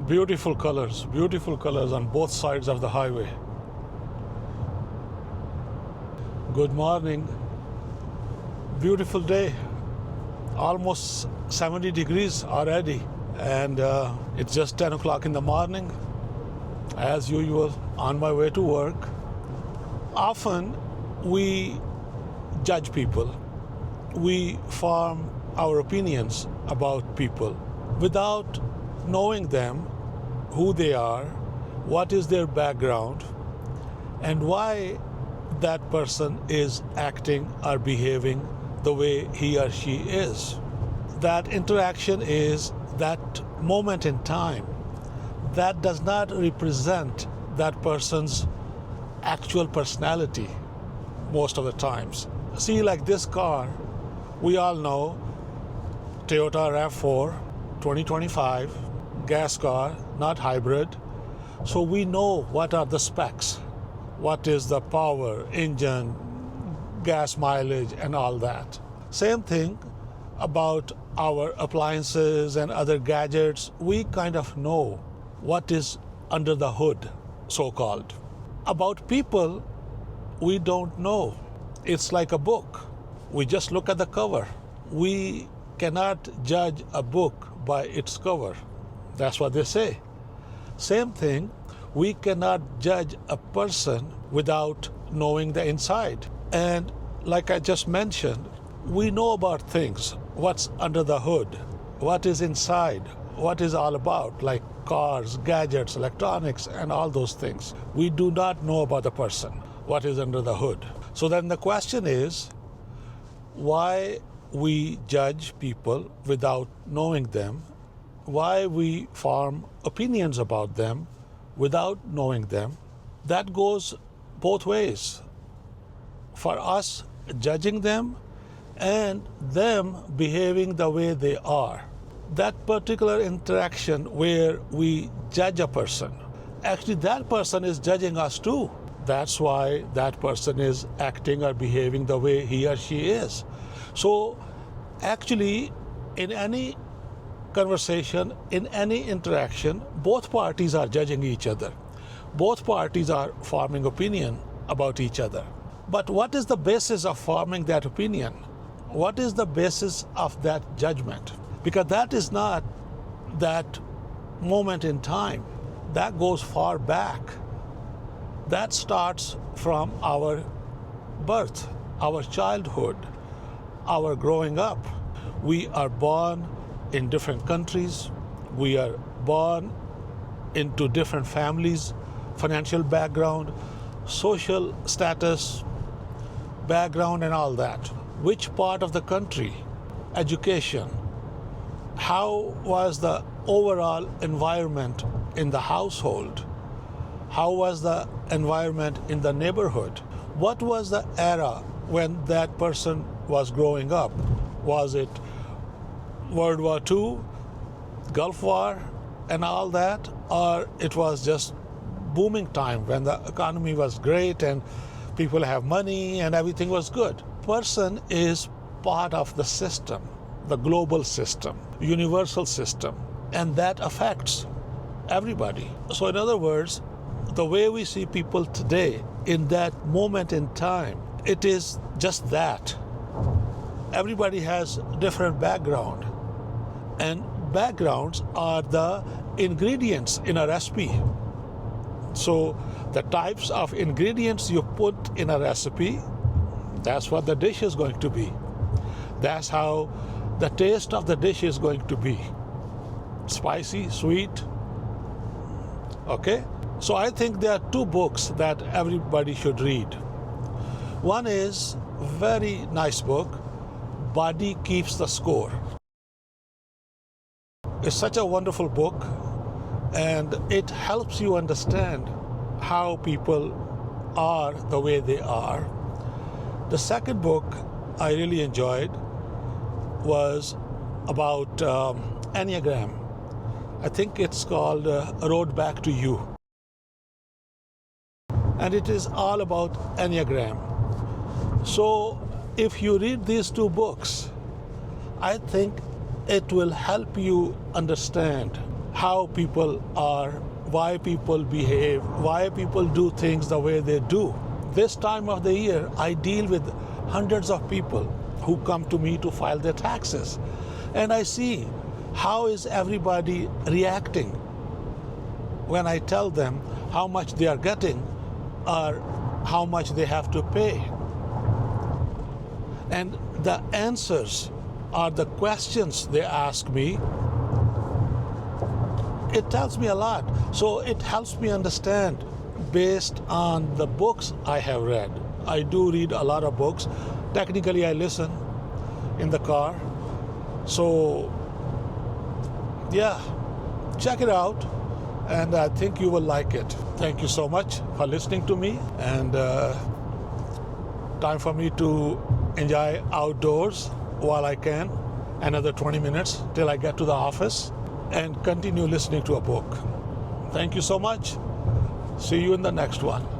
Beautiful colors on both sides of the highway. Good morning. Beautiful day. Almost 70 degrees already. And it's just 10 o'clock in the morning. As usual, on my way to work. Often we judge people. We form our opinions about people without knowing them, who they are, what is their background, and why that person is acting or behaving the way he or she is. That interaction is that moment in time. That does not represent that person's actual personality most of the times. See, like this car, we all know, Toyota RAV4 2025, gas car, not hybrid. So we know what are the specs, what is the power, engine, gas mileage, and all that. Same thing about our appliances and other gadgets. We kind of know what is under the hood, so-called. About people, we don't know. It's like a book. We just look at the cover. We cannot judge a book by its cover. That's what they say. Same thing, we cannot judge a person without knowing the inside. And like I just mentioned, we know about things, what's under the hood, what is inside, what is all about, like cars, gadgets, electronics, and all those things. We do not know about the person, what is under the hood. So then the question is, why we judge people without knowing them, why we form opinions about them without knowing them. That goes both ways. For us judging them and them behaving the way they are. That particular interaction where we judge a person, actually that person is judging us too. That's why that person is acting or behaving the way he or she is. So actually, in any conversation, in any interaction, both parties are judging each other. Both parties are forming opinion about each other. But what is the basis of forming that opinion? What is the basis of that judgment? Because that is not that moment in time. That goes far back. That starts from our birth, our childhood, our growing up. We are born in different countries. We are born into different families, financial background, social status, background, and all that. Which part of the country, education, how was the overall environment in the household? How was the environment in the neighborhood? What was the era when that person was growing up? Was it World War II, Gulf War, and all that? Or it was just booming time when the economy was great and people have money and everything was good? Person is part of the system, the global system, universal system, and that affects everybody. So in other words, the way we see people today in that moment in time, it is just that. Everybody has different background, and backgrounds are the ingredients in a recipe. So the types of ingredients you put in a recipe, that's what the dish is going to be. That's how the taste of the dish is going to be. Spicy, sweet. Okay? So I think there are two books that everybody should read. One is a very nice book, Body Keeps the Score. It's such a wonderful book, and it helps you understand how people are the way they are. The second book I really enjoyed was about Enneagram. I think it's called A Road Back to You. And it is all about Enneagram. So if you read these two books, I think it will help you understand how people are, why people behave, why people do things the way they do. This time of the year, I deal with hundreds of people who come to me to file their taxes. And I see how is everybody reacting when I tell them how much they are getting or how much they have to pay. And the answers or the questions they ask me, it tells me a lot. So it helps me understand based on the books I have read. I do read a lot of books. Technically, I listen in the car. So, yeah, check it out. And I think you will like it. Thank you so much for listening to me. And time for me to enjoy outdoors while I can. Another 20 minutes till I get to the office and continue listening to a book. Thank you so much. See you in the next one.